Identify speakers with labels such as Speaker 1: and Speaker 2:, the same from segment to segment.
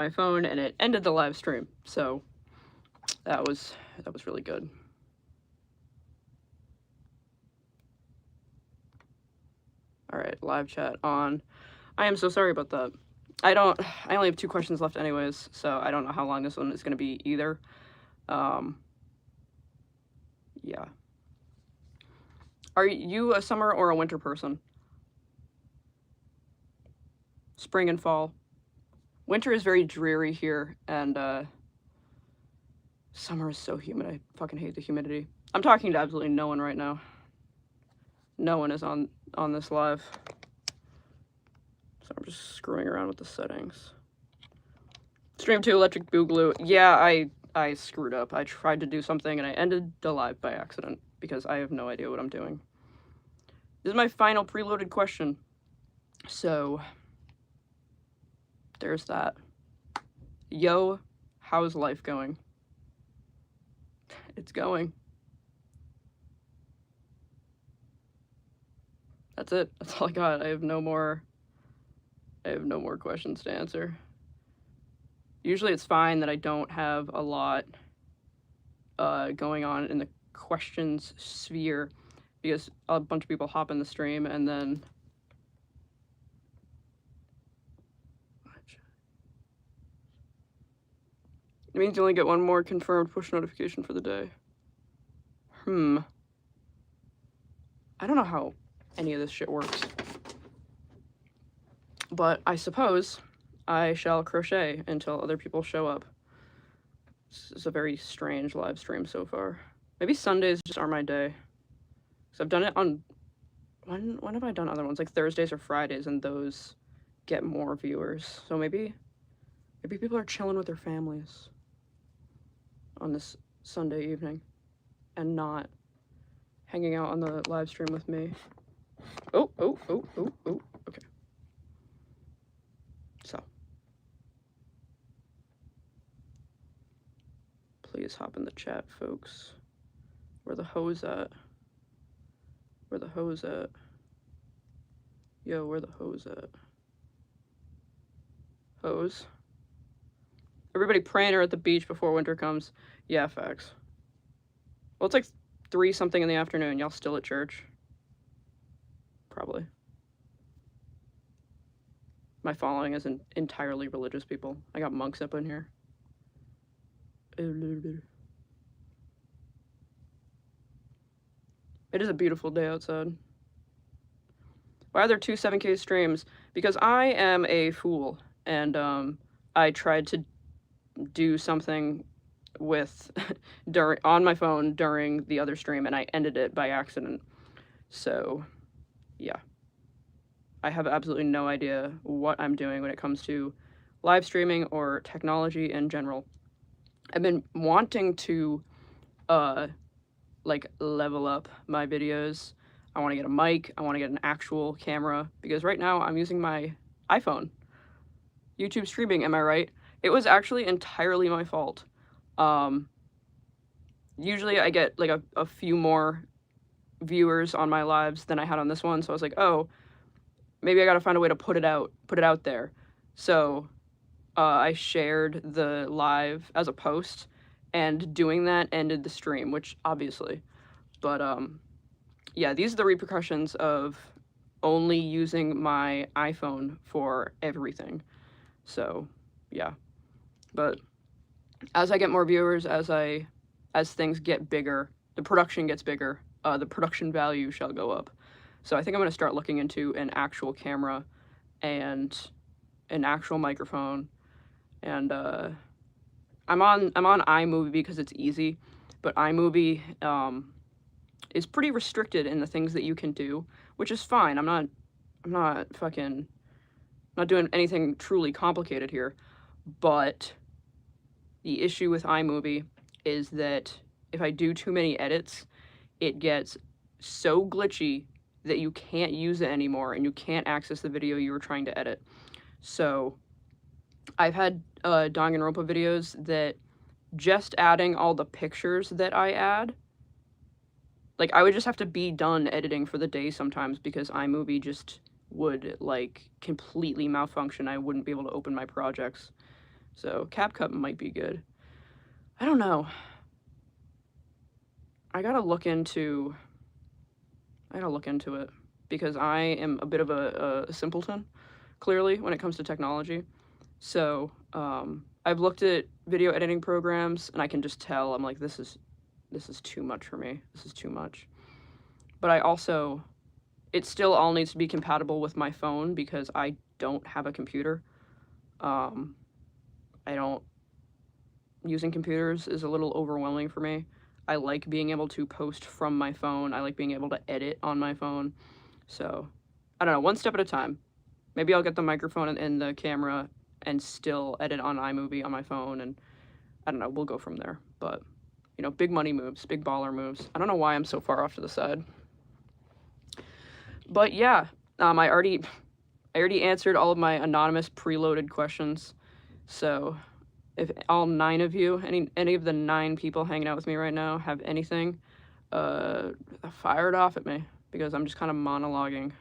Speaker 1: my phone and it ended the live stream. So that was really good. All right, live chat on. I am so sorry about that. I only have 2 questions left anyways, so I don't know how long this one is going to be either. Yeah. Are you a summer or a winter person? Spring and fall. Winter is very dreary here, and summer is so humid. I fucking hate the humidity. I'm talking to absolutely no one right now. No one is on this live. So I'm just screwing around with the settings. Stream 2 Electric Boogaloo. Yeah, I screwed up. I tried to do something and I ended the live by accident because I have no idea what I'm doing. This is my final preloaded question. So there's that. Yo, how's life going? It's going. That's it. That's all I got. I have no more questions to answer. Usually it's fine that I don't have a lot going on in the questions sphere because a bunch of people hop in the stream and then it means you only get one more confirmed push notification for the day. I don't know how any of this shit works. But I suppose I shall crochet until other people show up. This is a very strange live stream so far. Maybe Sundays just are my day. Because I've done it on... When have I done other ones? Like Thursdays or Fridays, and those get more viewers. So maybe people are chilling with their families on this Sunday evening and not hanging out on the live stream with me. Oh, okay. So. Please hop in the chat, folks. Where the hose at? Where the hose at? Yo, where the hose at? Hose? Everybody praying or at the beach before winter comes. Yeah, facts. Well, it's like 3-something in the afternoon. Y'all still at church? Probably. My following isn't entirely religious people. I got monks up in here. It is a beautiful day outside. Why are there 2 7K streams? Because I am a fool, and I tried to do something with on my phone during the other stream, and I ended it by accident. So, yeah. I have absolutely no idea what I'm doing when it comes to live streaming or technology in general. I've been wanting to like level up my videos. I want to get a mic, I want to get an actual camera, because right now I'm using my iPhone. YouTube streaming, am I right? It was actually entirely my fault. Usually I get like a few more viewers on my lives than I had on this one, so I was like, oh, maybe I gotta find a way to put it out there. So I shared the live as a post, and doing that ended the stream, which obviously. But yeah, these are the repercussions of only using my iPhone for everything. So yeah. But as I get more viewers, as things get bigger, the production gets bigger, the production value shall go up. So I think I'm going to start looking into an actual camera and an actual microphone. And I'm on iMovie because it's easy, but iMovie is pretty restricted in the things that you can do, which is fine. I'm not doing anything truly complicated here. But the issue with iMovie is that if I do too many edits, it gets so glitchy that you can't use it anymore and you can't access the video you were trying to edit. So I've had Danganronpa videos that just adding all the pictures that I add, like I would just have to be done editing for the day sometimes because iMovie just would like completely malfunction. I wouldn't be able to open my projects. So CapCut might be good. I don't know. I gotta look into it because I am a bit of a simpleton, clearly, when it comes to technology. So I've looked at video editing programs and I can just tell I'm like, this is too much for me. This is too much. But I also, it still all needs to be compatible with my phone because I don't have a computer. I don't, using computers is a little overwhelming for me. I like being able to post from my phone. I like being able to edit on my phone. So, I don't know, one step at a time. Maybe I'll get the microphone and the camera and still edit on iMovie on my phone, and I don't know, we'll go from there. But, you know, big money moves, big baller moves. I don't know why I'm so far off to the side. But yeah, I already answered all of my anonymous preloaded questions. So, if all 9 of you, any of the 9 people hanging out with me right now have anything, fire it off at me because I'm just kind of monologuing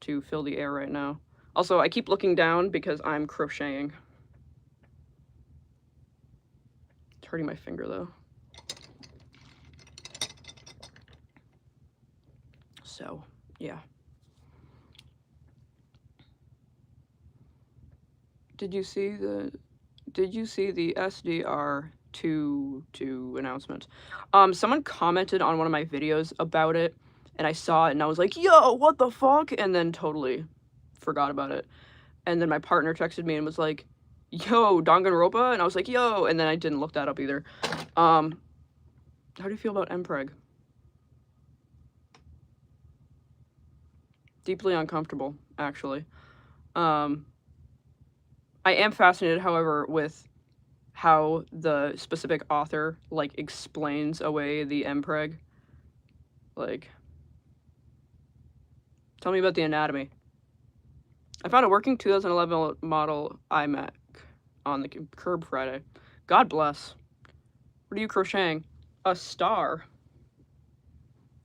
Speaker 1: to fill the air right now. Also, I keep looking down because I'm crocheting. It's hurting my finger though. So, yeah. Did you see the SDR2 announcement? Someone commented on one of my videos about it, and I saw it, and I was like, yo, what the fuck? And then totally forgot about it. And then my partner texted me and was like, yo, Danganronpa? And I was like, yo, and then I didn't look that up either. How do you feel about Mpreg? Deeply uncomfortable, actually. I am fascinated, however, with how the specific author, like, explains away the Mpreg. Like, tell me about the anatomy. I found a working 2011 model iMac on the curb Friday. God bless. What are you crocheting? A star.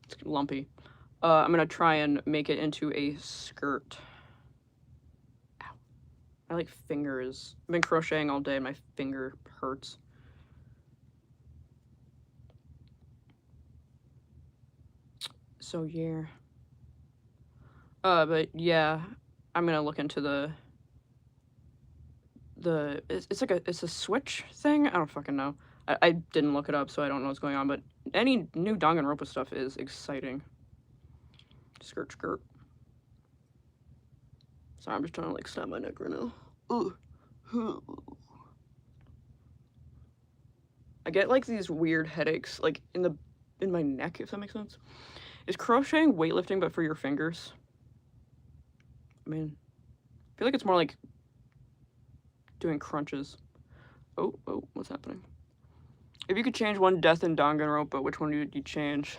Speaker 1: It's lumpy. I'm gonna try and make it into a skirt. Ow. My, like, fingers. I've been crocheting all day and my finger hurts. So, yeah. But yeah, I'm gonna look into it's like it's a Switch thing? I don't fucking know. I didn't look it up, so I don't know what's going on, but any new Danganronpa stuff is exciting. Skirt. Sorry, I'm just trying to, like, snap my neck right now. Ugh. I get, like, these weird headaches, like, in my neck, if that makes sense. Is crocheting weightlifting but for your fingers? I mean, I feel like it's more like doing crunches. Oh, what's happening? If you could change one death in Danganronpa, which one would you change?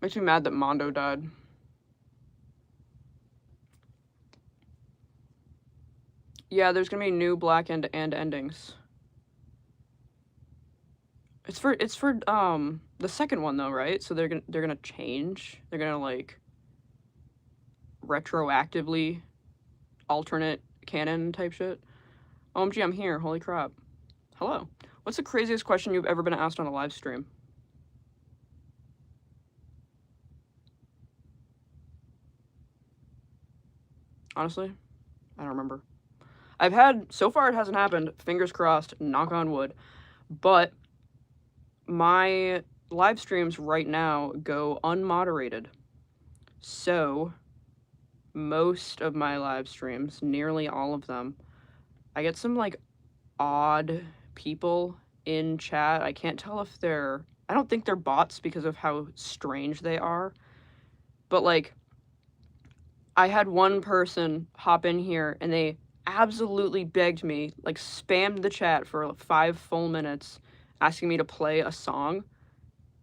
Speaker 1: Makes me mad that Mondo died. Yeah, there's gonna be new Black and endings. It's for the second one though, right? So they're gonna change. They're gonna, like, retroactively alternate canon type shit. OMG, I'm here. Holy crap. Hello. What's the craziest question you've ever been asked on a live stream? Honestly, I don't remember. So far it hasn't happened, fingers crossed, knock on wood, but my live streams right now go unmoderated. So, most of my live streams, nearly all of them, I get some, like, odd people in chat. I can't tell if I don't think they're bots because of how strange they are, but, like, I had one person hop in here and they absolutely begged me, like, spammed the chat for 5 full minutes asking me to play a song,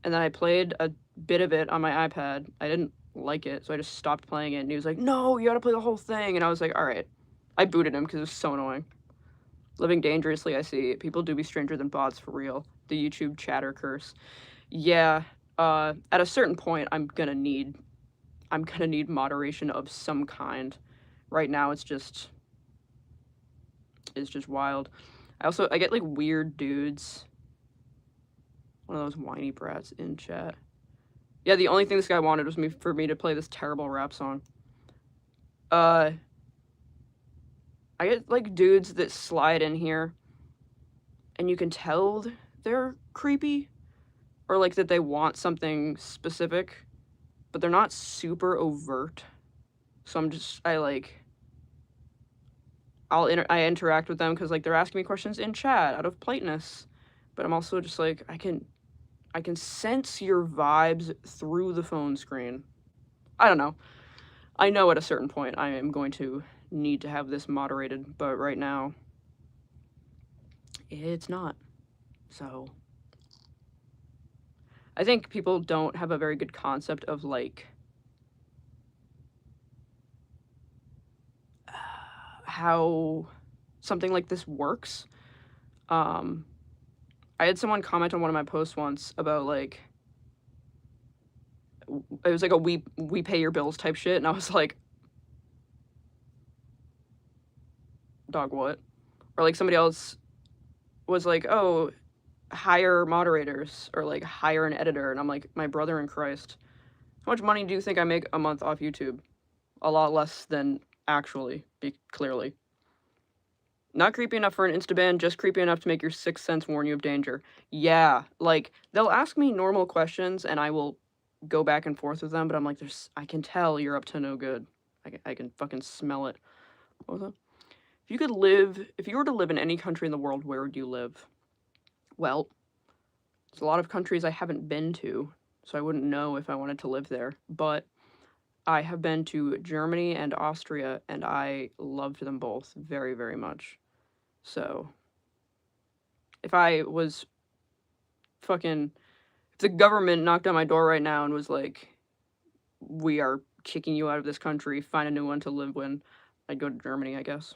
Speaker 1: and then I played a bit of it on my iPad. I didn't like it, so I just stopped playing it, and he was like, no, you gotta play the whole thing, and I was like, alright. I booted him because it was so annoying. Living dangerously, I see. People do be stranger than bots, for real. The YouTube chatter curse. Yeah, at a certain point, I'm gonna need moderation of some kind. right now it's just wild. I get like weird dudes. One of those whiny brats in chat. Yeah, the only thing this guy wanted was for me to play this terrible rap song. I get like dudes that slide in here and you can tell they're creepy or like that they want something specific, but they're not super overt. So I interact with them because like they're asking me questions in chat out of politeness, but I'm also just like I can sense your vibes through the phone screen. I don't know. I know at a certain point I am going to need to have this moderated, but right now it's not. So I think people don't have a very good concept of like how something like this works. I had someone comment on one of my posts once about like it was like a we pay your bills type shit, and I was like, dog, what? Or like somebody else was like, oh, hire moderators or like hire an editor, and I'm like, my brother in Christ, how much money do you think I make a month off YouTube? A lot less than actually, clearly. Not creepy enough for an Instaban, just creepy enough to make your sixth sense warn you of danger. Yeah, like, they'll ask me normal questions, and I will go back and forth with them, but I'm like, I can tell you're up to no good. I can fucking smell it. What was that? If you were to live in any country in the world, where would you live? Well, there's a lot of countries I haven't been to, so I wouldn't know if I wanted to live there, but I have been to Germany and Austria, and I loved them both very, very much. So, if I was fucking, if the government knocked on my door right now and was like, we are kicking you out of this country, find a new one to live in, I'd go to Germany, I guess.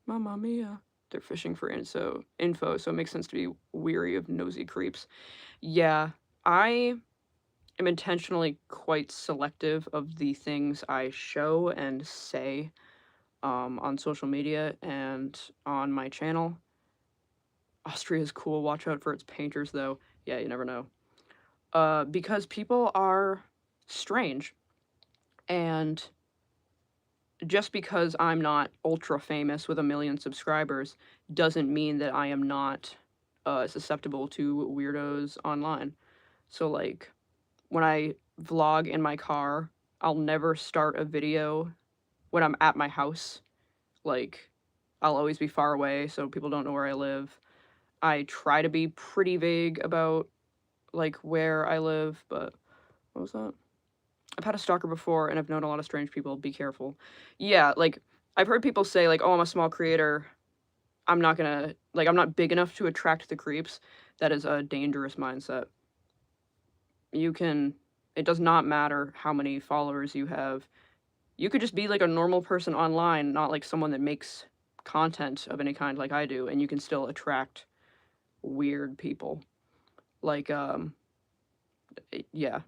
Speaker 1: Mamma mia. They're fishing for info, so it makes sense to be weary of nosy creeps. Yeah, I am intentionally quite selective of the things I show and say on social media and on my channel. Austria is cool. Watch out for its painters, though. Yeah, you never know. Because people are strange. And just because I'm not ultra famous with 1 million subscribers doesn't mean that I am not susceptible to weirdos online. So, like, when I vlog in my car, I'll never start a video when I'm at my house. Like, I'll always be far away so people don't know where I live. I try to be pretty vague about, like, where I live, but what was that? I've had a stalker before, and I've known a lot of strange people. Be careful. Yeah, like, I've heard people say, like, oh, I'm a small creator. I'm not big enough to attract the creeps. That is a dangerous mindset. It does not matter how many followers you have. You could just be, like, a normal person online, not, like, someone that makes content of any kind like I do, and you can still attract weird people. Like, yeah.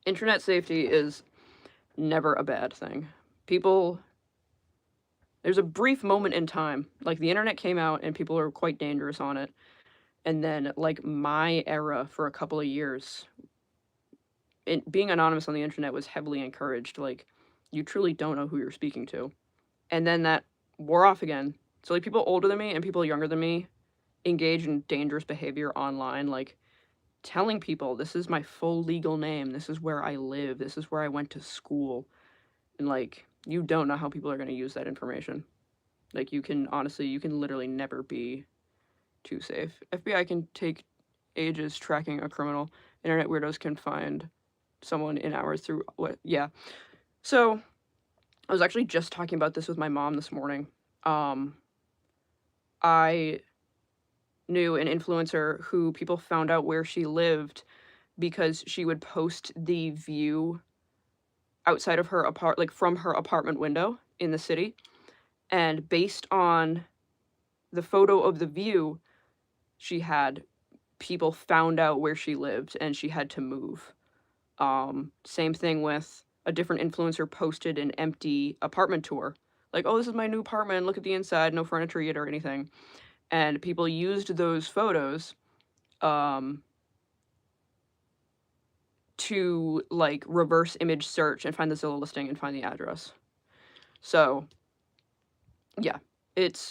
Speaker 1: Internet safety is never a bad thing. There's a brief moment in time, like the internet came out and people are quite dangerous on it. And then, like, my era for a couple of years, being anonymous on the internet was heavily encouraged. Like, you truly don't know who you're speaking to. And then that wore off again. So, like, people older than me and people younger than me engage in dangerous behavior online, like telling people, this is my full legal name, this is where I live, this is where I went to school. And, like, you don't know how people are going to use that information. Like, you can literally never be too safe. FBI can take ages tracking a criminal. Internet weirdos can find someone in hours through what? Yeah. So, I was actually just talking about this with my mom this morning. I knew an influencer who people found out where she lived because she would post the view outside of her from her apartment window in the city. And based on the photo of the view she had, people found out where she lived and she had to move. Same thing with a different influencer posted an empty apartment tour. Like, "Oh, this is my new apartment, look at the inside, no furniture yet or anything." And people used those photos, um, to, like, reverse image search and find the Zillow listing and find the address. So, yeah,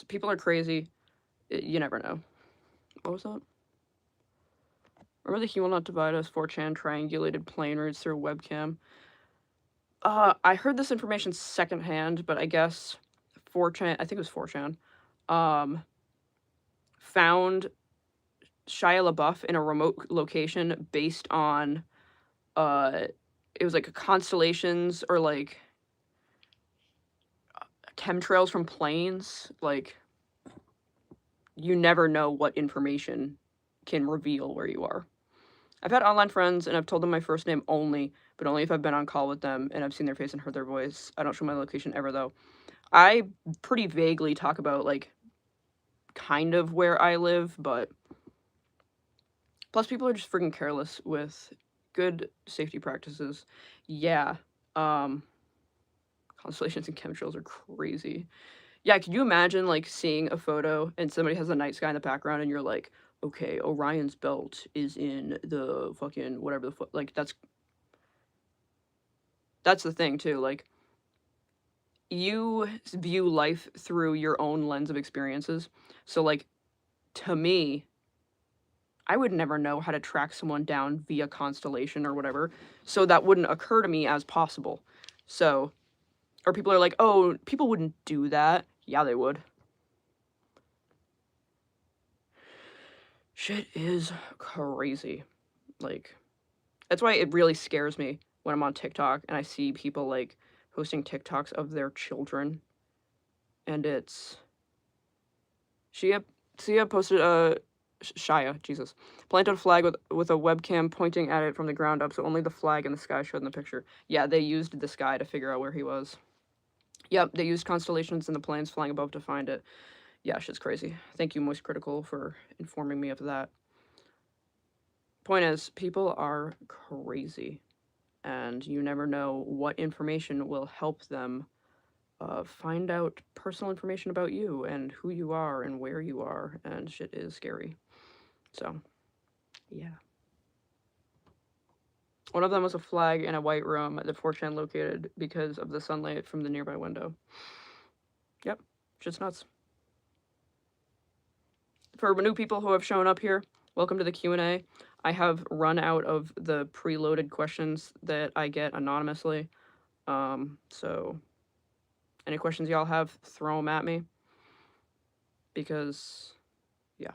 Speaker 1: people are crazy. You never know. What was that? Remember the He Will Not Divide Us 4chan triangulated plane routes through a webcam? I heard this information secondhand, but I guess 4chan, I think it was 4chan, found Shia LaBeouf in a remote location based on, it was like constellations or like chemtrails from planes. Like, you never know what information can reveal where you are. I've had online friends and I've told them my first name only, but only if I've been on call with them and I've seen their face and heard their voice. I don't show my location ever though. I pretty vaguely talk about like kind of where I live, but plus people are just freaking careless with good safety practices. Yeah. Constellations and chemtrails are crazy. Yeah, could you imagine like seeing a photo and somebody has a night sky in the background and you're like, okay, Orion's belt is in the fucking whatever like that's the thing too. Like, you view life through your own lens of experiences. So like, to me, I would never know how to track someone down via constellation or whatever. So that wouldn't occur to me as possible. So, or people are like, "Oh, people wouldn't do that." Yeah, they would. Shit is crazy. Like, that's why it really scares me when I'm on TikTok and I see people like posting TikToks of their children, and it's Shia posted Shia, Jesus, planted a flag with a webcam pointing at it from the ground up, so only the flag and the sky showed in the picture. Yeah, they used the sky to figure out where he was. Yep, they used constellations and the planes flying above to find it. Yeah, shit's crazy. Thank you, Moist Critical, for informing me of that. Point is, people are crazy, and you never know what information will help them find out personal information about you and who you are and where you are, and shit is scary. So, yeah. One of them was a flag in a white room that 4chan located because of the sunlight from the nearby window. Yep, shit's nuts. For new people who have shown up here, welcome to the Q&A. I have run out of the preloaded questions that I get anonymously. So any questions y'all have, throw them at me. Because, yeah.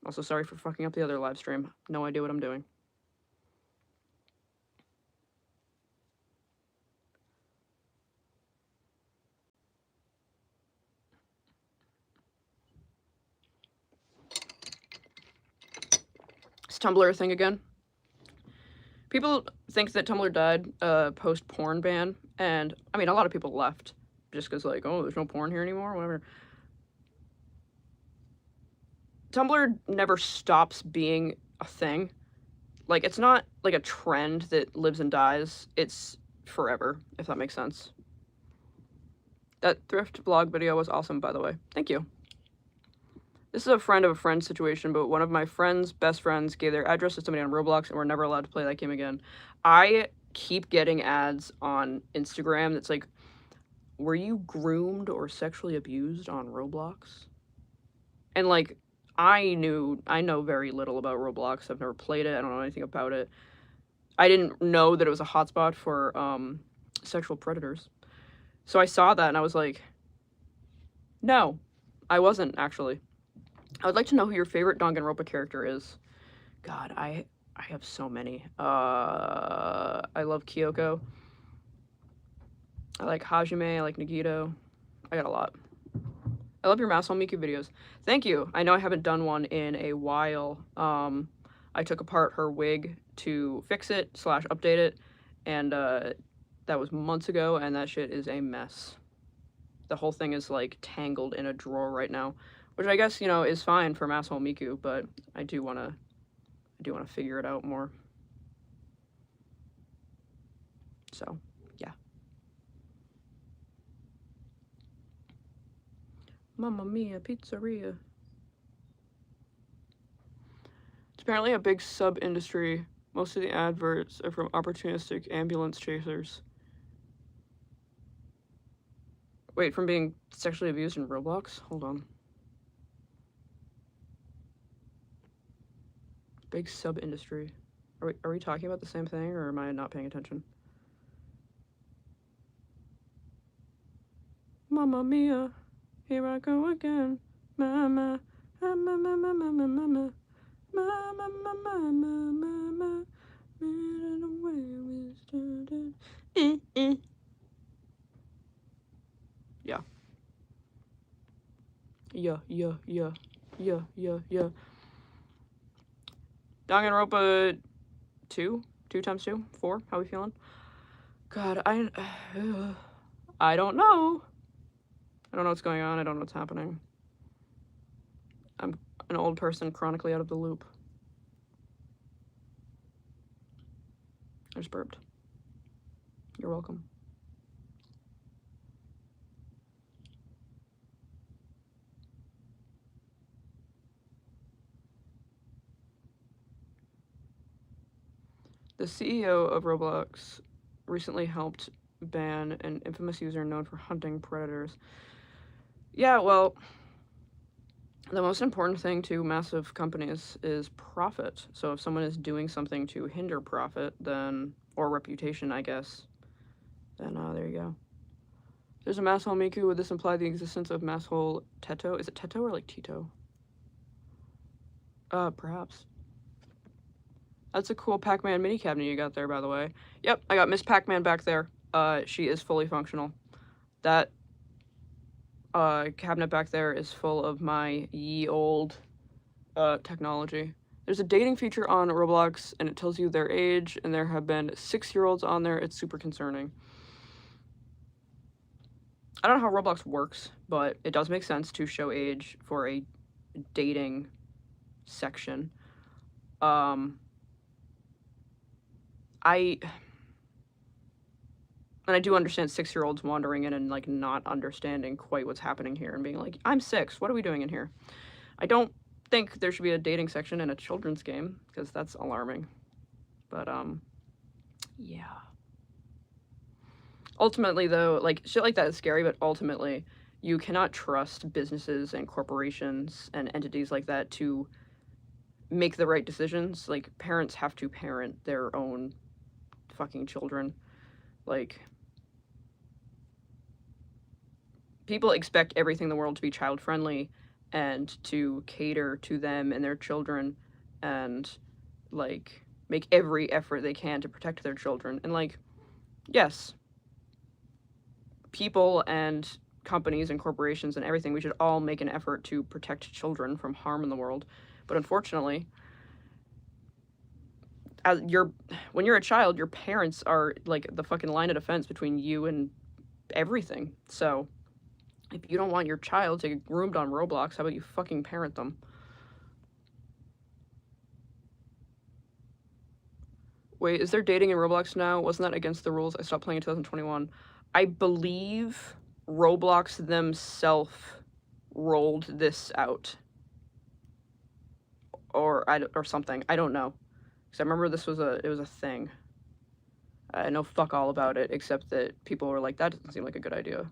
Speaker 1: Also, sorry for fucking up the other live stream. No idea what I'm doing. It's Tumblr thing again. People think that Tumblr died post-porn ban, and, I mean, a lot of people left just because, like, oh, there's no porn here anymore, whatever. Tumblr never stops being a thing. Like, it's not, like, a trend that lives and dies. It's forever, if that makes sense. That thrift vlog video was awesome, by the way. Thank you. This is a friend of a friend situation, but one of my friend's best friends gave their address to somebody on Roblox and we're never allowed to play that game again. I keep getting ads on Instagram that's like, were you groomed or sexually abused on Roblox? And like, I know very little about Roblox. I've never played it. I don't know anything about it. I didn't know that it was a hotspot for sexual predators. So I saw that and I was like, no, I wasn't actually. I would like to know who your favorite Danganronpa character is. God, I have so many. I love Kyoko. I like Hajime. I like Nagito. I got a lot. I love your Masahiro Miku videos. Thank you. I know I haven't done one in a while. I took apart her wig to fix it / update it, and that was months ago, and that shit is a mess. The whole thing is like tangled in a drawer right now, which I guess, you know, is fine for Masahiro Miku, but I do want to figure it out more. So, yeah. Mamma Mia Pizzeria. It's apparently a big sub-industry. Most of the adverts are from opportunistic ambulance chasers. Wait, from being sexually abused in Roblox? Hold on. Big sub-industry. Are we talking about the same thing, or am I not paying attention? Mamma Mia, here I go again. Mama, mama, mama, mama, mama, mama, mama, mama, yeah. Yeah. Danganronpa 2? 2 times 2? 4? How we feeling? God, I don't know. I don't know what's going on. I don't know what's happening. I'm an old person chronically out of the loop. I just burped. You're welcome. The CEO of Roblox recently helped ban an infamous user known for hunting predators. Yeah, well, the most important thing to massive companies is profit. So if someone is doing something to hinder profit, then, or reputation, I guess, then there you go. There's a masshole Miku. Would this imply the existence of masshole Teto? Is it Teto or like Tito? Perhaps. That's a cool Pac-Man mini cabinet you got there, by the way. Yep, I got Miss Pac-Man back there. She is fully functional. That cabinet back there is full of my ye old technology. There's a dating feature on Roblox, and it tells you their age, and there have been 6-year-olds on there. It's super concerning. I don't know how Roblox works, but it does make sense to show age for a dating section. I do understand 6-year-olds wandering in and like not understanding quite what's happening here and being like, I'm 6, what are we doing in here? I don't think there should be a dating section in a children's game because that's alarming. But yeah. Ultimately though, like shit like that is scary, but ultimately you cannot trust businesses and corporations and entities like that to make the right decisions. Like parents have to parent their own fucking children. Like people expect everything in the world to be child friendly and to cater to them and their children and like make every effort they can to protect their children. And like, yes, people and companies and corporations and everything, we should all make an effort to protect children from harm in the world. But unfortunately, when you're a child, your parents are like the fucking line of defense between you and everything. So if you don't want your child to get groomed on Roblox, how about you fucking parent them? Wait, is there dating in Roblox now? Wasn't that against the rules? I stopped playing in 2021. I believe Roblox themselves rolled this out. Or something. I don't know. Because I remember it was a thing. I know fuck all about it, except that people were like, that doesn't seem like a good idea.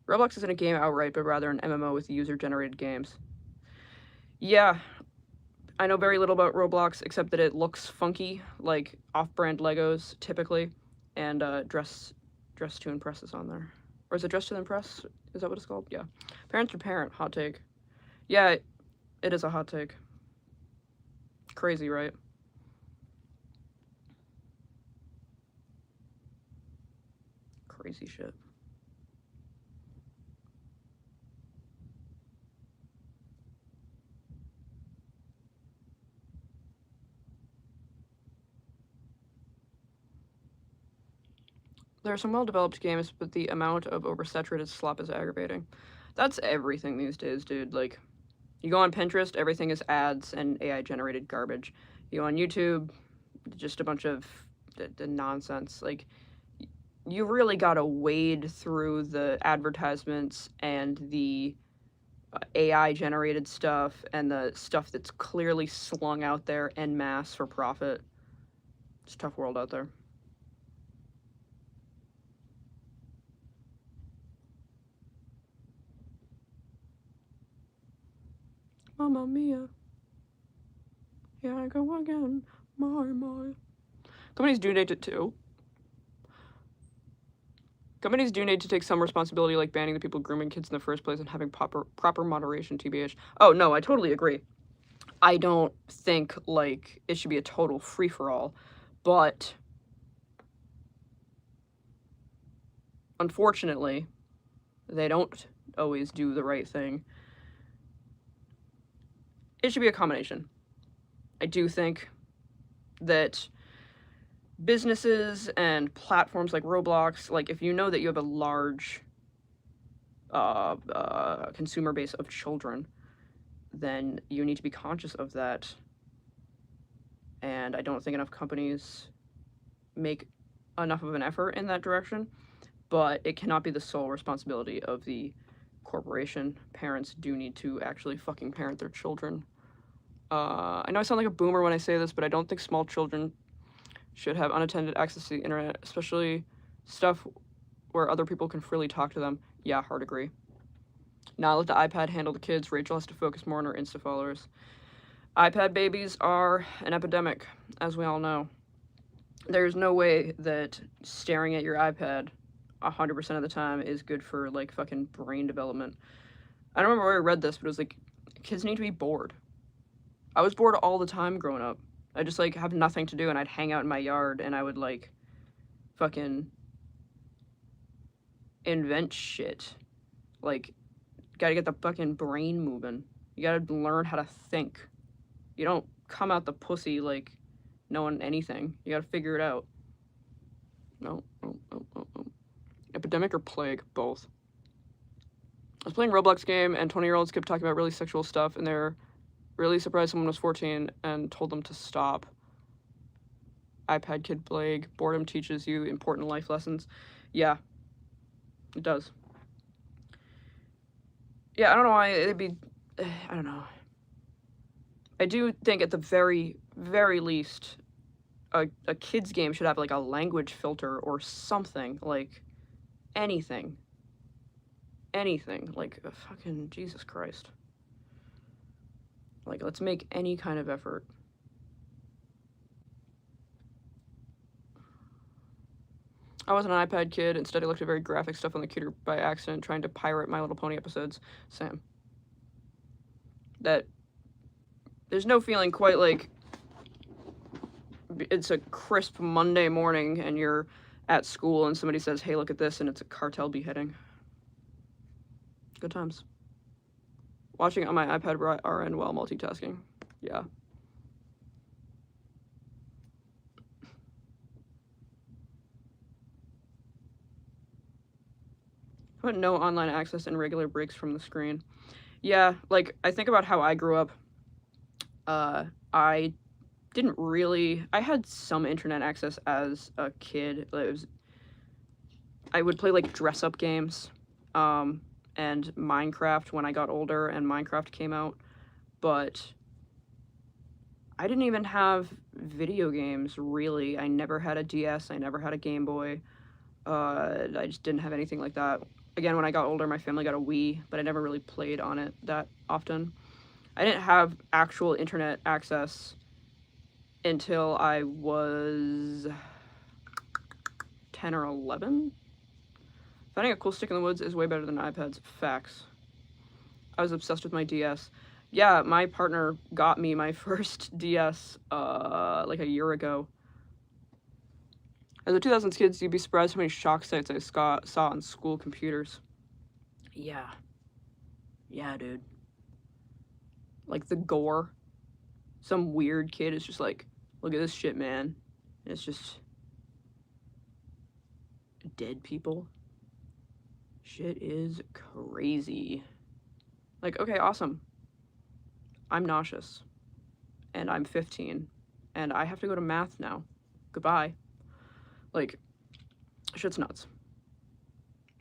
Speaker 1: Roblox isn't a game outright, but rather an MMO with user-generated games. Yeah, I know very little about Roblox, except that it looks funky, like off-brand Legos, typically, and Dress to Impress is on there. Or is it Dress to Impress? Is that what it's called? Yeah. Parents to Parent, hot take. Yeah, it is a hot take. Crazy, right? Crazy shit. There are some well-developed games, but the amount of oversaturated slop is aggravating. That's everything these days, dude. Like, you go on Pinterest, everything is ads and AI-generated garbage. You go on YouTube, just a bunch of nonsense. Like, you really gotta wade through the advertisements and the AI generated stuff and the stuff that's clearly slung out there en masse for profit. It's a tough world out there. Mamma mia. Here I go again. My. Companies do need to Companies do need to take some responsibility, like banning the people grooming kids in the first place and having proper moderation, TBH. Oh, no, I totally agree. I don't think, like, it should be a total free-for-all, but unfortunately, they don't always do the right thing. It should be a combination. I do think that businesses and platforms like Roblox, like, if you know that you have a large consumer base of children, then you need to be conscious of that. And I don't think enough companies make enough of an effort in that direction, but it cannot be the sole responsibility of the corporation. Parents do need to actually fucking parent their children. I know I sound like a boomer when I say this, but I don't think small children should have unattended access to the internet, especially stuff where other people can freely talk to them. Yeah, hard agree. Now let the iPad handle the kids. Rachel has to focus more on her Insta followers. iPad babies are an epidemic, as we all know. There's no way that staring at your iPad 100% of the time is good for, like, fucking brain development. I don't remember where I read this, but it was like, kids need to be bored. I was bored all the time growing up. I just, like, have nothing to do, and I'd hang out in my yard, and I would, like, fucking invent shit. Like, gotta get the fucking brain moving. You gotta learn how to think. You don't come out the pussy, like, knowing anything. You gotta figure it out. No. Epidemic or plague? Both. I was playing a Roblox game, and 20-year-olds kept talking about really sexual stuff, and they're really surprised someone was 14 and told them to stop. iPad kid plague. Boredom teaches you important life lessons. Yeah, it does. Yeah, I don't know why it'd be... I don't know. I do think at the very, very least, a kid's game should have, like, a language filter or something. Like, anything. Anything. Like, fucking Jesus Christ. Like, let's make any kind of effort. I wasn't an iPad kid. Instead, I looked at very graphic stuff on the computer by accident, trying to pirate My Little Pony episodes. Sam. That... There's no feeling quite like... It's a crisp Monday morning, and you're at school, and somebody says, hey, look at this, and it's a cartel beheading. Good times. Watching on my iPad RN while multitasking. Yeah. How about no online access and regular breaks from the screen? Yeah, like, I think about how I grew up. I didn't really... I had some internet access as a kid. I would play, like, dress-up games, and Minecraft when I got older and Minecraft came out, but I didn't even have video games, really. I never had a DS, I never had a Game Boy. I just didn't have anything like that. Again, when I got older, my family got a Wii, but I never really played on it that often. I didn't have actual internet access until I was 10 or 11. Finding a cool stick in the woods is way better than iPads. Facts. I was obsessed with my DS. Yeah, my partner got me my first DS, like a year ago. As a 2000s kids, you'd be surprised how many shock sites I saw on school computers. Yeah. Yeah, dude. Like, the gore. Some weird kid is just like, look at this shit, man. And it's just... dead people. Shit is crazy. Like, okay, awesome. I'm nauseous. And I'm 15. And I have to go to math now. Goodbye. Like, Shit's nuts.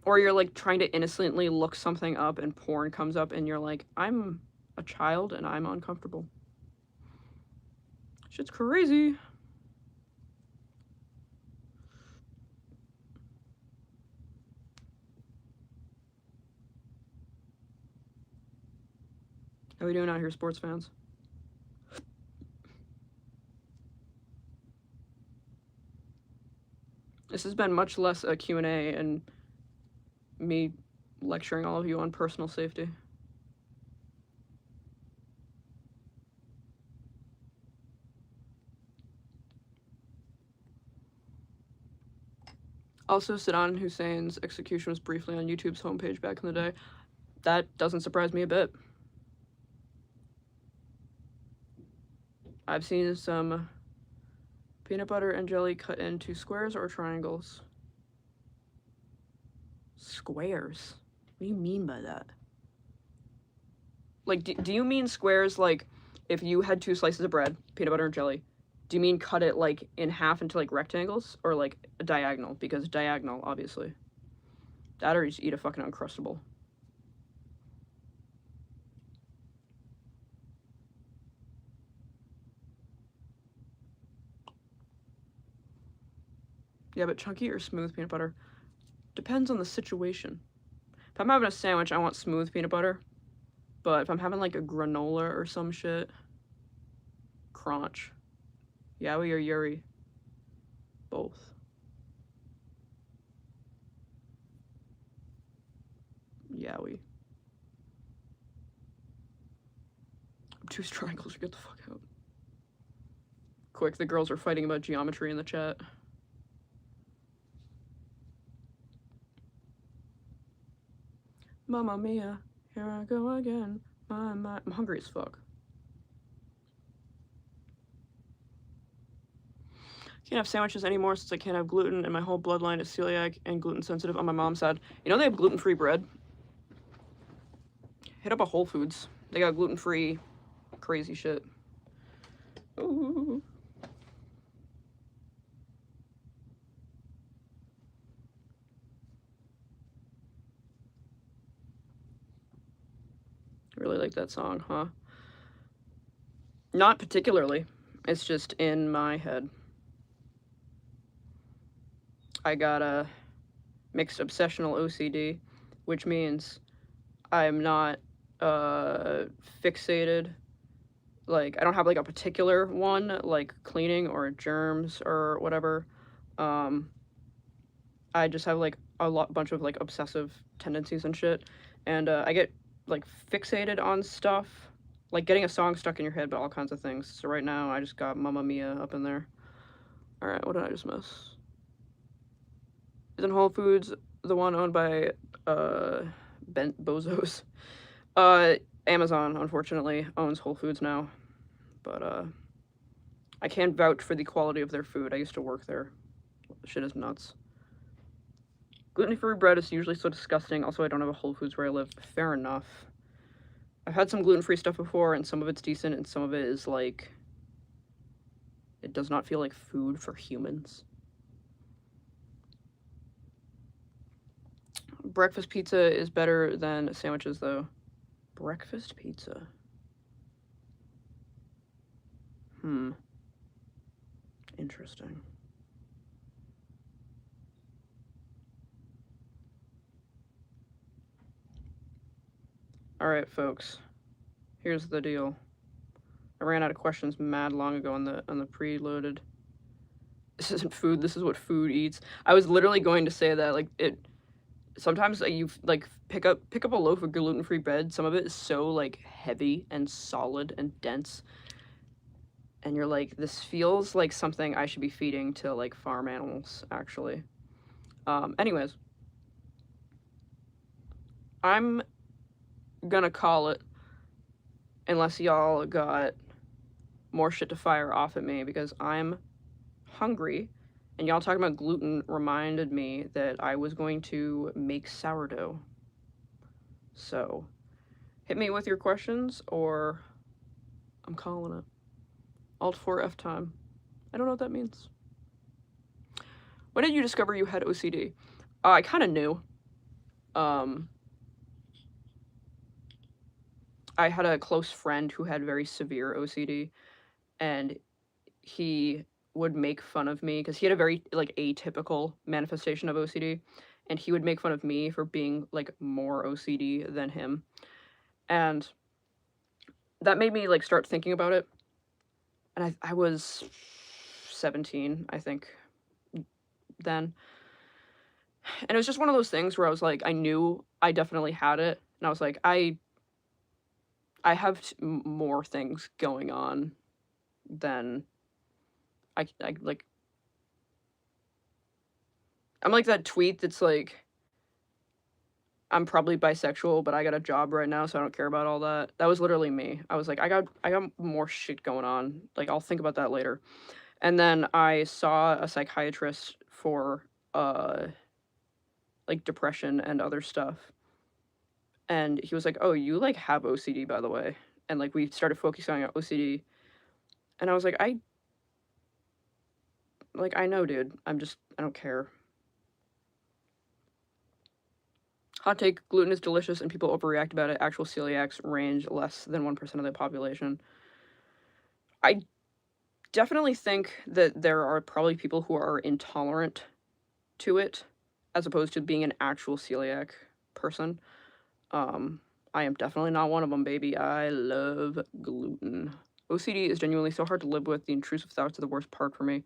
Speaker 1: Or you're like trying to innocently look something up and porn comes up and you're like, I'm a child and I'm uncomfortable. Shit's crazy. How we doing out here, sports fans? This has been much less a Q&A and me lecturing all of you on personal safety. Also, Saddam Hussein's execution was briefly on YouTube's homepage back in the day. That doesn't surprise me a bit. I've seen some peanut butter and jelly cut into squares or triangles. Squares? What do you mean by that? Like, do you mean squares like if you had 2 slices of bread, peanut butter and jelly? Do you mean cut it like in half into like rectangles or like a diagonal? Because diagonal, obviously. That or you just eat a fucking Uncrustable. Yeah, but chunky or smooth peanut butter? Depends on the situation. If I'm having a sandwich, I want smooth peanut butter. But if I'm having like a granola or some shit, crunch. Yowie or Yuri? Both. Yowie. Obtuse triangles, get the fuck out. Quick, the girls are fighting about geometry in the chat. Mamma mia, here I go again. I'm hungry as fuck. Can't have sandwiches anymore since I can't have gluten, and my whole bloodline is celiac and gluten sensitive on my mom's side. You know they have gluten-free bread? Hit up a Whole Foods. They got gluten-free crazy shit. Ooh. Really like that song, huh? Not particularly. It's just in my head. I got a mixed obsessional OCD, which means I'm not fixated. Like, I don't have like a particular one, like cleaning or germs or whatever. I just have like bunch of like obsessive tendencies and shit, and I get like fixated on stuff, like getting a song stuck in your head, but all kinds of things. So right now, I just got Mamma Mia up in there. All right, what did I just miss? Isn't Whole Foods the one owned by Bent Bozos? Amazon unfortunately owns Whole Foods now, but I can't vouch for the quality of their food. I used to work there. Shit is nuts. Gluten-free bread is usually so disgusting. Also, I don't have a Whole Foods where I live. Fair enough. I've had some gluten-free stuff before, and some of it's decent, and some of it is like, it does not feel like food for humans. Breakfast pizza is better than sandwiches, though. Breakfast pizza. Interesting. Alright, folks. Here's the deal. I ran out of questions mad long ago on the preloaded. This isn't food, this is what food eats. I was literally going to say that, like, it sometimes you like pick up a loaf of gluten-free bread. Some of it is so like heavy and solid and dense, and you're like, this feels like something I should be feeding to like farm animals, actually. Anyways, I'm gonna call it unless y'all got more shit to fire off at me, because I'm hungry, and y'all talking about gluten reminded me that I was going to make sourdough. So, hit me with your questions, or I'm calling it. Alt 4 F time. I don't know what that means. When did you discover you had OCD? I kind of knew. Um, I had a close friend who had very severe OCD, and he would make fun of me because he had a very like atypical manifestation of OCD, and he would make fun of me for being like more OCD than him, and that made me like start thinking about it. And I was 17, I think, then, and it was just one of those things where I was like, I knew I definitely had it, and I was like, I have more things going on than I like. I'm like that tweet that's like, I'm probably bisexual, but I got a job right now, so I don't care about all that. That was literally me. I was like, I got more shit going on. Like, I'll think about that later. And then I saw a psychiatrist for uh like depression and other stuff. And he was like, "Oh, you like have OCD, by the way." And like we started focusing on OCD. And I was like, I know, dude. I don't care. Hot take, gluten is delicious and people overreact about it. Actual celiacs range less than 1% of the population. I definitely think that there are probably people who are intolerant to it as opposed to being an actual celiac person. Um, I am definitely not one of them, baby. I love gluten. OCD is genuinely so hard to live with. The intrusive thoughts are the worst part for me.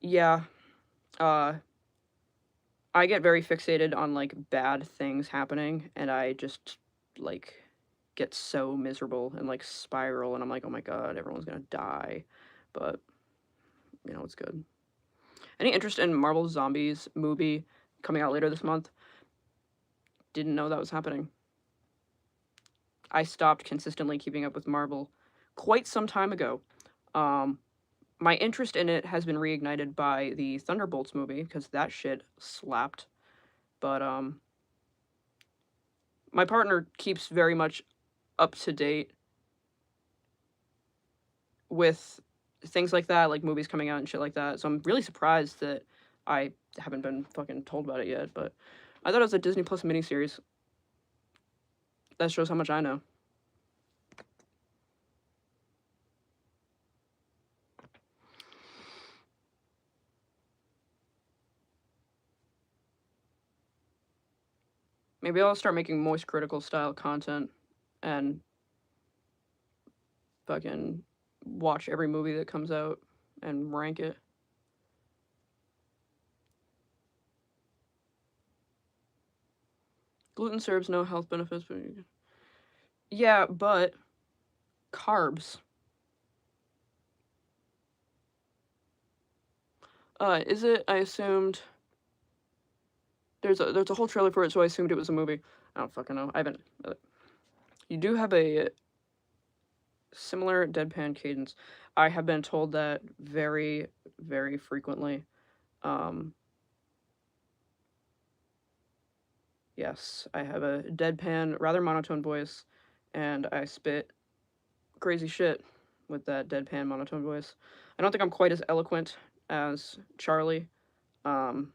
Speaker 1: Yeah, uh, I get very fixated on like bad things happening, and I just like get so miserable and like spiral, and I'm like, oh my god, everyone's gonna die. But it's good. Any interest in Marvel Zombies movie coming out later this month? Didn't know that was happening. I stopped consistently keeping up with Marvel quite some time ago. Um, my interest in it has been reignited by the Thunderbolts movie because that shit slapped. But my partner keeps very much up to date with things like that, like movies coming out and shit like that. So I'm really surprised that I haven't been fucking told about it yet. But I thought it was a Disney Plus miniseries. That shows how much I know. Maybe I'll start making Moist Critical style content and fucking watch every movie that comes out and rank it. Gluten serves no health benefits, but yeah, but carbs. Is it? I assumed there's a whole trailer for it, so I assumed it was a movie. I don't fucking know. I haven't. You do have a similar deadpan cadence. I have been told that very, very frequently. Um, yes, I have a deadpan, rather monotone voice, and I spit crazy shit with that deadpan monotone voice. I don't think I'm quite as eloquent as Charlie. Um,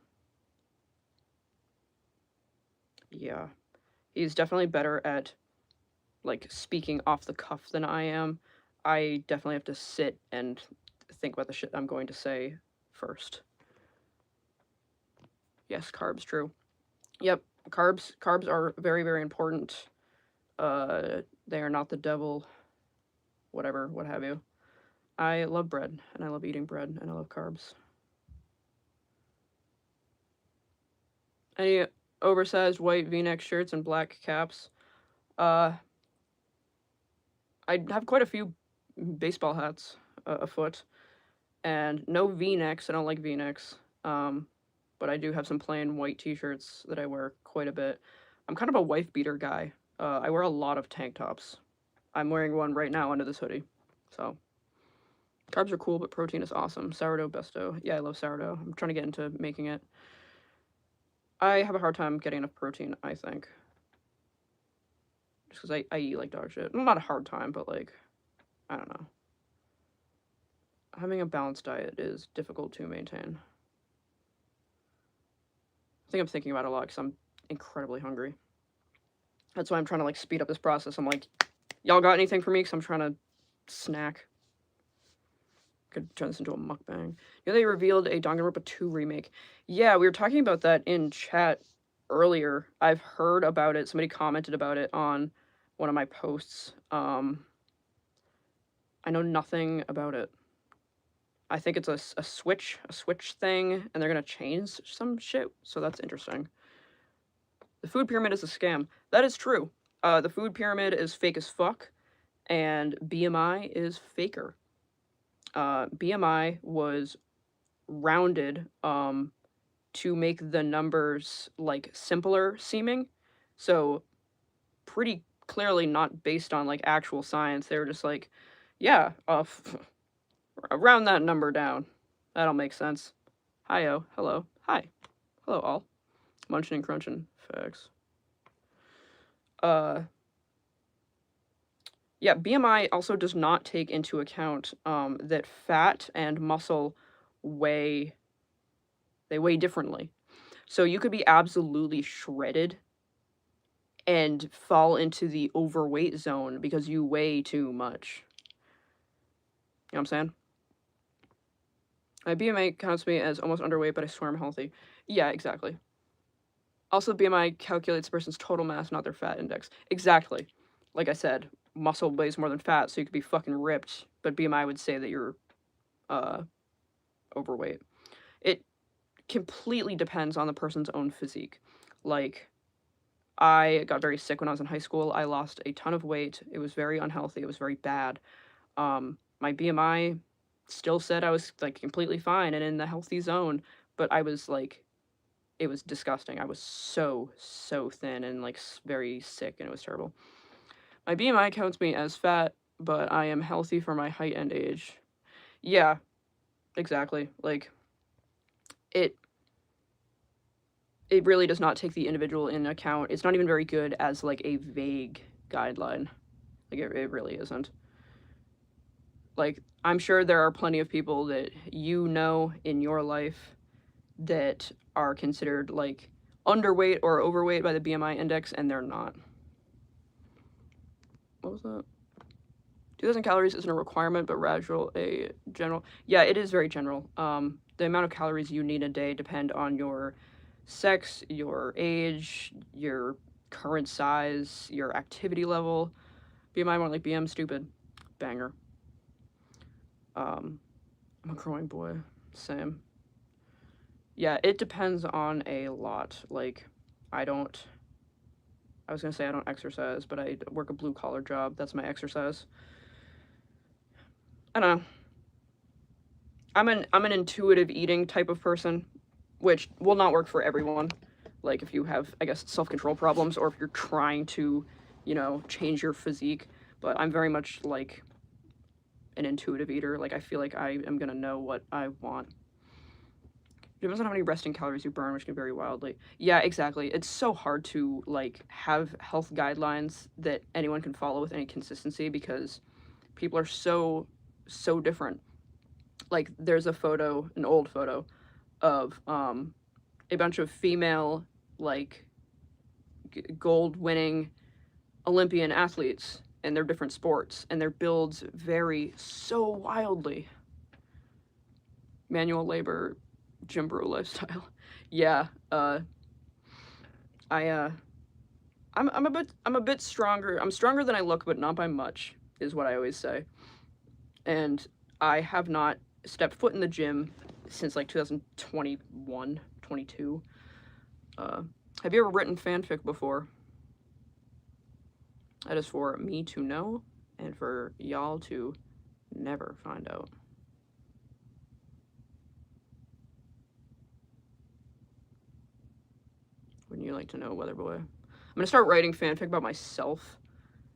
Speaker 1: yeah, he's definitely better at like speaking off the cuff than I am. I definitely have to sit and think about the shit I'm going to say first. Yes, carbs, true. Yep, carbs are very, very important. They are not the devil, whatever, what have you. I love bread, and I love eating bread, and I love carbs. Any oversized white V-neck shirts and black caps? Uh, I have quite a few baseball hats afoot, and no V-necks. I don't like V-necks. But I do have some plain white T-shirts that I wear quite a bit. I'm kind of a wife beater guy. I wear a lot of tank tops. I'm wearing one right now under this hoodie. So carbs are cool, but protein is awesome. Sourdough besto. Yeah, I love sourdough. I'm trying to get into making it. I have a hard time getting enough protein, I think. Just because I eat like dog shit. Well, not a hard time, but like, I don't know. having a balanced diet is difficult to maintain. I think I'm thinking about it a lot because I'm incredibly hungry. That's why I'm trying to like speed up this process. I'm like, y'all got anything for me? Because I'm trying to snack. Could turn this into a mukbang. You know, they revealed a Danganronpa 2 remake. Yeah, we were talking about that in chat earlier. I've heard about it. Somebody commented about it on one of my posts. I know nothing about it. I think it's a switch thing, and they're gonna change some shit. So that's interesting. The food pyramid is a scam. That is true. The food pyramid is fake as fuck, and BMI is faker. BMI was rounded to make the numbers like simpler seeming. So pretty clearly not based on like actual science. They were just like, yeah, round that number down. That'll make sense. Hi-yo, hello, hi, hello all. Munchin' and crunching, facts. Yeah, BMI also does not take into account that fat and muscle weigh differently. So you could be absolutely shredded and fall into the overweight zone because you weigh too much. You know what I'm saying? My BMI counts me as almost underweight, but I swear I'm healthy. Yeah, exactly. Also, BMI calculates a person's total mass, not their fat index. Exactly. Like I said, muscle weighs more than fat, so you could be fucking ripped, but BMI would say that you're overweight. It completely depends on the person's own physique. Like, I got very sick when I was in high school. I lost a ton of weight. It was very unhealthy. It was very bad. My BMI still said I was like completely fine and in the healthy zone, but I was like, it was disgusting. I was so thin and like very sick, and it was terrible. My BMI counts me as fat, but I am healthy for my height and age. Yeah, exactly. Like, it really does not take the individual in account. It's not even very good as like a vague guideline. Like, it really isn't. Like, I'm sure there are plenty of people that you know in your life that are considered like underweight or overweight by the BMI index, and they're not. What was that? 2,000 calories isn't a requirement, but rather a general. Yeah, it is very general. The amount of calories you need a day depend on your sex, your age, your current size, your activity level. BMI more like BM stupid. Banger. I'm a growing boy. Same. Yeah, it depends on a lot. Like, I was gonna say I don't exercise, but I work a blue collar job. That's my exercise. I don't know. I'm an intuitive eating type of person, which will not work for everyone. Like, if you have, I guess, self-control problems, or if you're trying to, change your physique. But I'm very much like an intuitive eater. Like, I feel like I am gonna know what I want. It depends on how many resting calories you burn, which can vary wildly. Yeah, exactly. It's so hard to like have health guidelines that anyone can follow with any consistency because people are so different. Like, there's a photo, an old photo of a bunch of female like gold winning Olympian athletes in their different sports, and their builds vary so wildly. Manual labor, gym bro lifestyle. Yeah, I I'm a bit stronger. I'm stronger than I look, but not by much, is what I always say. And I have not stepped foot in the gym since like 2021, 22. Have you ever written fanfic before? That is for me to know and for y'all to never find out. Wouldn't you like to know, Weatherboy? I'm gonna start writing fanfic about myself,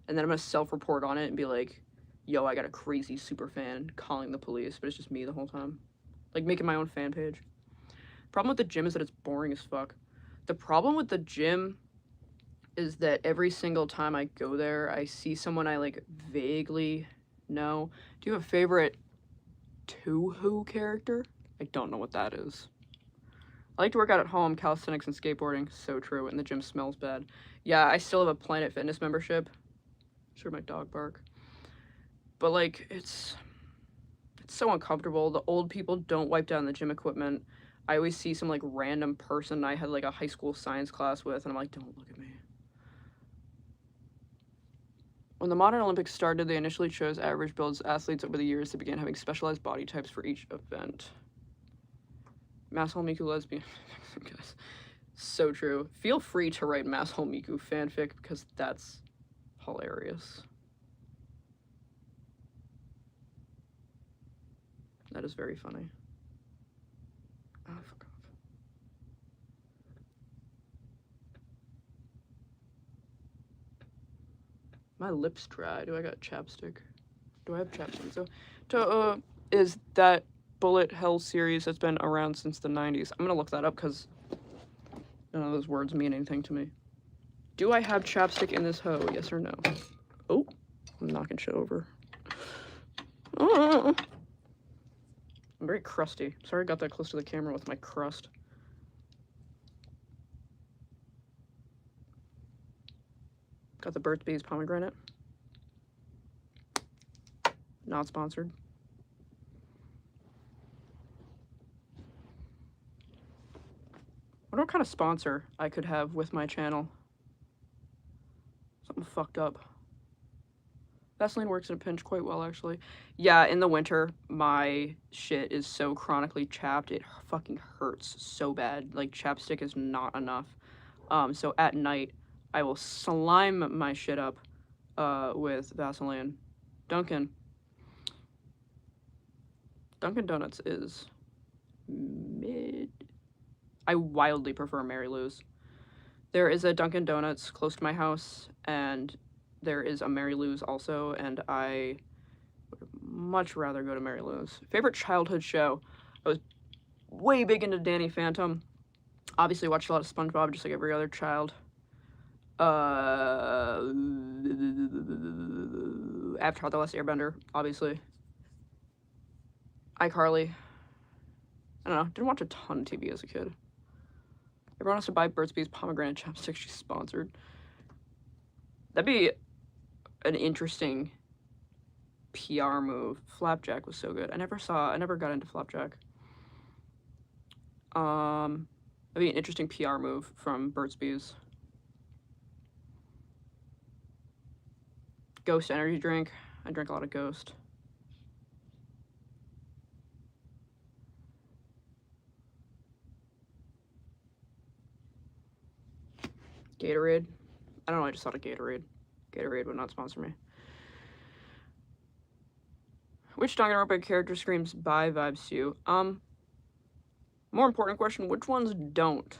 Speaker 1: and then I'm gonna self-report on it and be like, yo, I got a crazy super fan calling the police, but it's just me the whole time. Like, making my own fan page. Problem with the gym is that it's boring as fuck. The problem with the gym is that every single time I go there, I see someone I like vaguely know. Do you have a favorite Toho character. I don't know what that is. I like to work out at home, calisthenics and skateboarding. So true, and the gym smells bad. Yeah, I still have a Planet Fitness membership. Sure, my dog bark. But like, it's so uncomfortable. The old people don't wipe down the gym equipment. I always see some like random person I had like a high school science class with, and I'm like, don't look at me. When the modern Olympics started, they initially chose average build athletes. Over the years, they began having specialized body types for each event. Masshole Miku lesbian. So true. Feel free to write Masshole Miku fanfic because that's hilarious. That is very funny. Oh, fuck off. My lips dry. Do I got chapstick? Do I have chapstick? So, Toho is that bullet hell series that's been around since the 90s. I'm gonna look that up because none of those words mean anything to me. Do I have chapstick in this hoe? Yes or no? Oh, I'm knocking shit over. Oh. I'm very crusty. Sorry I got that close to the camera with my crust. Got the Burt's Bees pomegranate. Not sponsored. I wonder what kind of sponsor I could have with my channel. Something fucked up. Vaseline works in a pinch quite well, actually. Yeah, in the winter, my shit is so chronically chapped, it fucking hurts so bad. Like, chapstick is not enough. So at night, I will slime my shit up with Vaseline. Dunkin' Donuts is mid. I wildly prefer Mary Lou's. There is a Dunkin' Donuts close to my house, and there is a Mary Lou's also, and I would much rather go to Mary Lou's. Favorite childhood show? I was way big into Danny Phantom. Obviously watched a lot of SpongeBob, just like every other child. Avatar: The Last Airbender, obviously. iCarly. I don't know, didn't watch a ton of TV as a kid. Everyone has to buy Burt's Bees pomegranate chapstick. She's sponsored. That'd be an interesting PR move. Flapjack was so good. I never got into Flapjack. That'd be an interesting PR move from Burt's Bees. Ghost energy drink. I drink a lot of Ghost. Gatorade. I don't know, I just thought of Gatorade. Gatorade would not sponsor me. Which Danganronpa character screams bye vibes to you? More important question, which ones don't?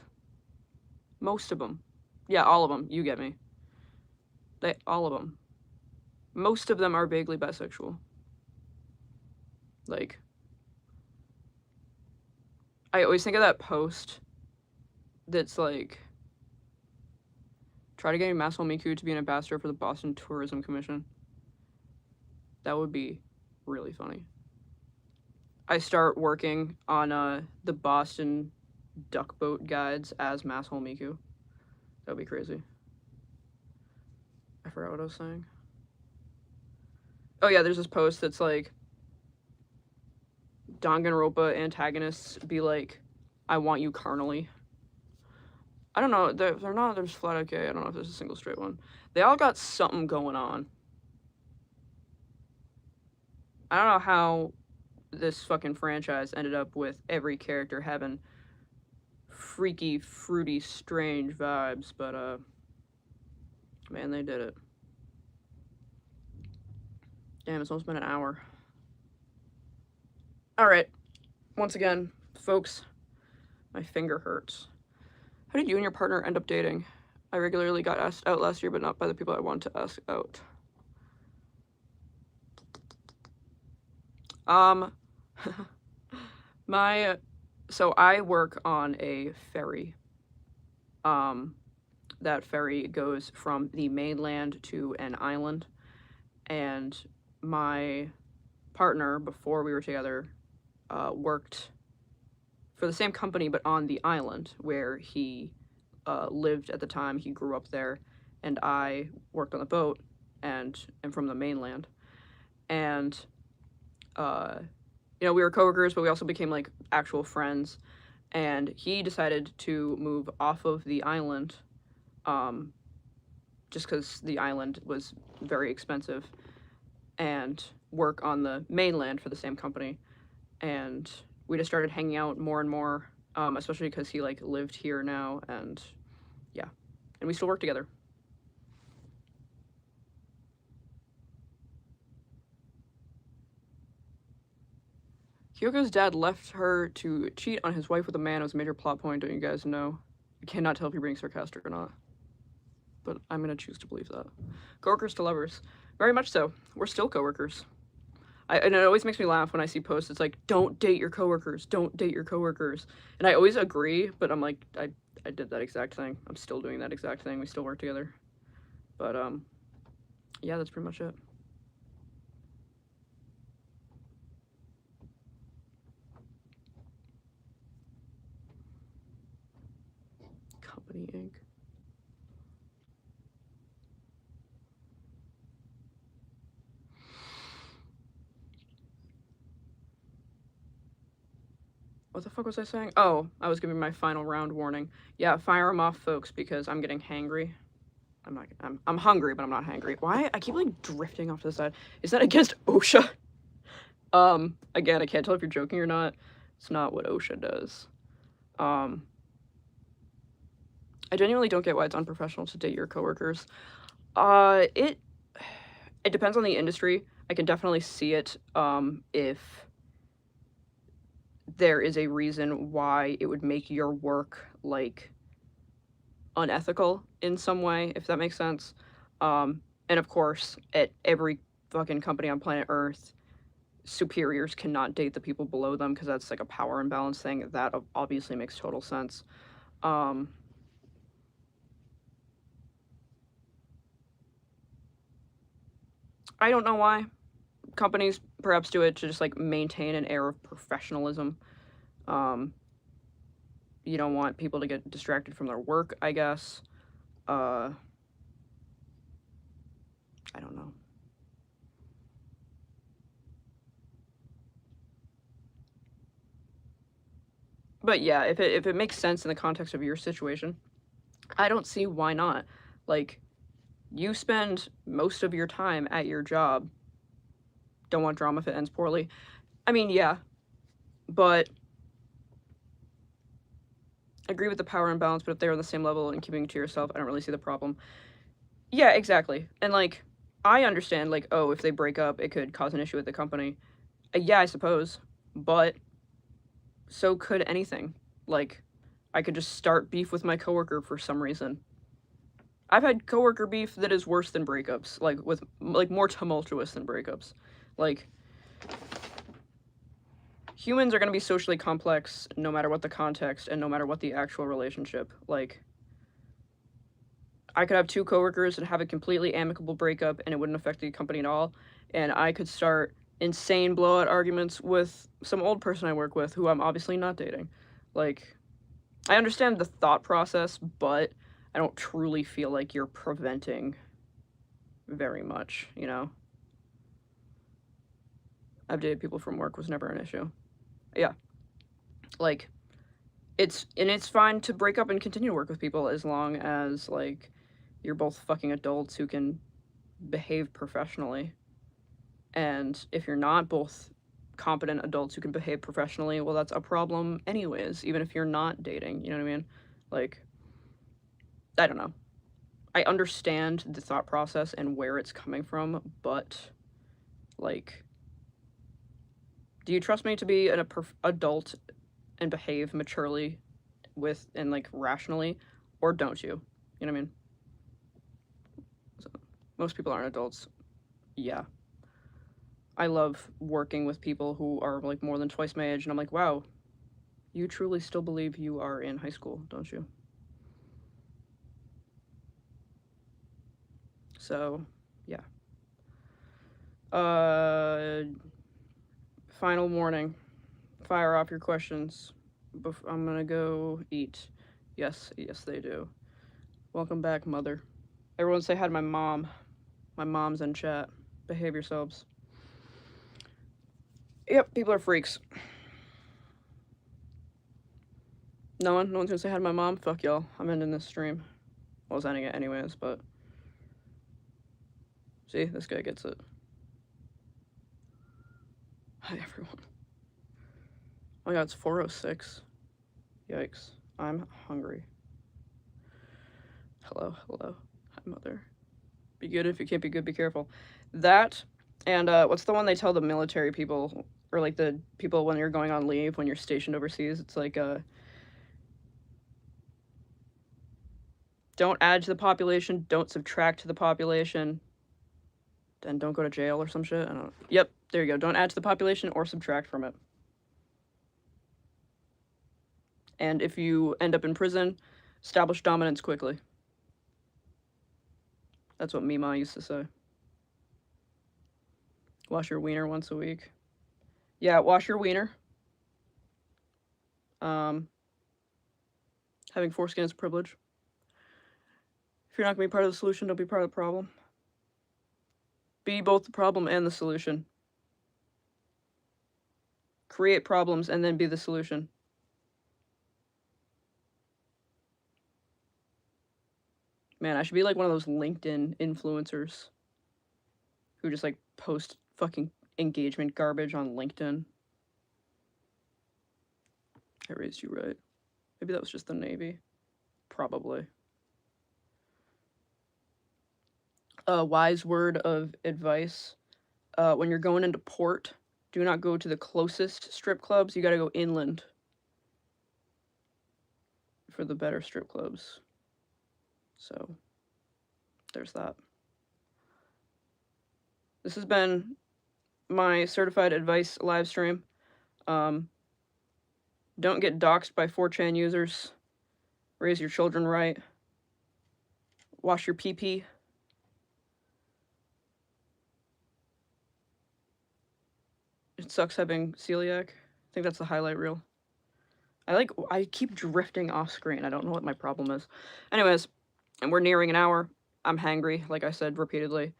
Speaker 1: Most of them. Yeah, all of them. You get me. All of them. Most of them are vaguely bisexual. Like, I always think of that post that's like, try to get Masahiro Miku to be an ambassador for the Boston Tourism Commission. That would be really funny. I start working on the Boston duck boat guides as Masahiro Miku. That would be crazy. I forgot what I was saying. Oh yeah, there's this post that's like, Danganronpa antagonists be like, I want you carnally. I don't know, they're not, they're just flat okay. I don't know if there's a single straight one. They all got something going on. I don't know how this fucking franchise ended up with every character having freaky, fruity, strange vibes, but man, they did it. Damn, it's almost been an hour. Alright, once again, folks, my finger hurts. How did you and your partner end up dating? I regularly got asked out last year, but not by the people I wanted to ask out. So I work on a ferry. That ferry goes from the mainland to an island, and my partner, before we were together, worked for the same company but on the island where he lived at the time. He grew up there, and I worked on the boat and am from the mainland. And you know, we were coworkers, but we also became like actual friends. And he decided to move off of the island, just because the island was very expensive, and work on the mainland for the same company. And we just started hanging out more and more, especially because he like lived here now, and yeah, and we still work together. Kyoko's dad left her to cheat on his wife with a man as a major plot point, don't you guys know? I cannot tell if you're being sarcastic or not, but I'm gonna choose to believe that. Coworkers to lovers. Very much so. We're still coworkers. And it always makes me laugh when I see posts. It's like, don't date your coworkers. Don't date your coworkers. And I always agree, but I'm like, I did that exact thing. I'm still doing that exact thing. We still work together. But, yeah, that's pretty much it. Company Inc. What the fuck was I saying? Oh, I was giving my final round warning. Yeah, fire them off, folks, because I'm getting hangry. I'm hungry, but I'm not hangry. Why? I keep like drifting off to the side. Is that against OSHA? Again, I can't tell if you're joking or not. It's not what OSHA does. I genuinely don't get why it's unprofessional to date your coworkers. It depends on the industry. I can definitely see it, if there is a reason why it would make your work, like, unethical in some way, if that makes sense. And of course, at every fucking company on planet Earth, superiors cannot date the people below them because that's like a power imbalance thing. That obviously makes total sense. I don't know why. Companies perhaps do it to just like maintain an air of professionalism. Um, you don't want people to get distracted from their work, I guess. I don't know. But yeah, if it makes sense in the context of your situation, I don't see why not. Like, you spend most of your time at your job. Don't want drama if it ends poorly. I mean, yeah, but agree with the power imbalance, but if they're on the same level and keeping it to yourself, I don't really see the problem. Yeah, exactly. And like, I understand, like, oh, if they break up, it could cause an issue with the company. Yeah, I suppose. But so could anything. Like, I could just start beef with my coworker for some reason. I've had coworker beef that is worse than breakups, like with like more tumultuous than breakups. Like, humans are going to be socially complex no matter what the context and no matter what the actual relationship. Like, I could have two coworkers and have a completely amicable breakup and it wouldn't affect the company at all. And I could start insane blowout arguments with some old person I work with who I'm obviously not dating. Like, I understand the thought process, but I don't truly feel like you're preventing very much, you know? I've dated people from work, was never an issue. Yeah. Like, it's fine to break up and continue to work with people as long as, like, you're both fucking adults who can behave professionally. And if you're not both competent adults who can behave professionally, well, that's a problem anyways, even if you're not dating, you know what I mean? Like, I don't know. I understand the thought process and where it's coming from, but, like, do you trust me to be an adult and behave maturely with and like rationally, or don't you? You know what I mean? So, most people aren't adults. Yeah. I love working with people who are like more than twice my age, and I'm like, wow, you truly still believe you are in high school, don't you? So, yeah. Uh, final warning. fire off your questions. I'm gonna go eat. Yes, yes, they do. Welcome back, mother. Everyone say hi to my mom. My mom's in chat. Behave yourselves. Yep, people are freaks. No one's gonna say hi to my mom? Fuck y'all. I'm ending this stream. I was ending it anyways, but... See, this guy gets it. Hi, everyone. Oh my god, it's 4:06. Yikes. I'm hungry. Hello, hello. Hi, mother. Be good. If you can't be good, be careful. That, and what's the one they tell the military people, or like the people when you're going on leave, when you're stationed overseas? It's like, don't add to the population, don't subtract to the population, and don't go to jail or some shit. I don't know. Yep, there you go. Don't add to the population or subtract from it. And if you end up in prison, establish dominance quickly. That's what Mima used to say. Wash your wiener once a week. Yeah, wash your wiener. Having foreskin is a privilege. If you're not gonna be part of the solution, don't be part of the problem. Be both the problem and the solution. Create problems and then be the solution. Man, I should be like one of those LinkedIn influencers who just like post fucking engagement garbage on LinkedIn. I raised you right. Maybe that was just the Navy. Probably. A wise word of advice. When you're going into port, do not go to the closest strip clubs. You gotta go inland for the better strip clubs. So, there's that. This has been my certified advice live stream. Don't get doxxed by 4chan users. Raise your children right. Wash your pee-pee. It sucks having celiac. I think that's the highlight reel. I keep drifting off screen. I don't know what my problem is. Anyways, and we're nearing an hour. I'm hangry, like I said repeatedly.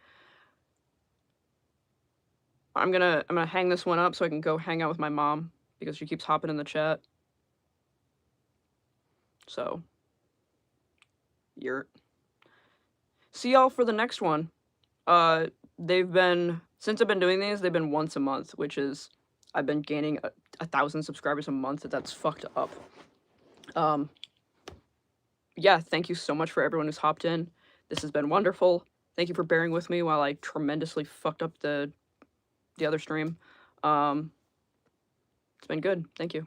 Speaker 1: I'm gonna hang this one up so I can go hang out with my mom because she keeps hopping in the chat. So, see y'all for the next one. Since I've been doing these, they've been once a month, which is, I've been gaining 1,000 subscribers a month. That's fucked up. Yeah, thank you so much for everyone who's hopped in. This has been wonderful. Thank you for bearing with me while I tremendously fucked up the other stream. It's been good. Thank you.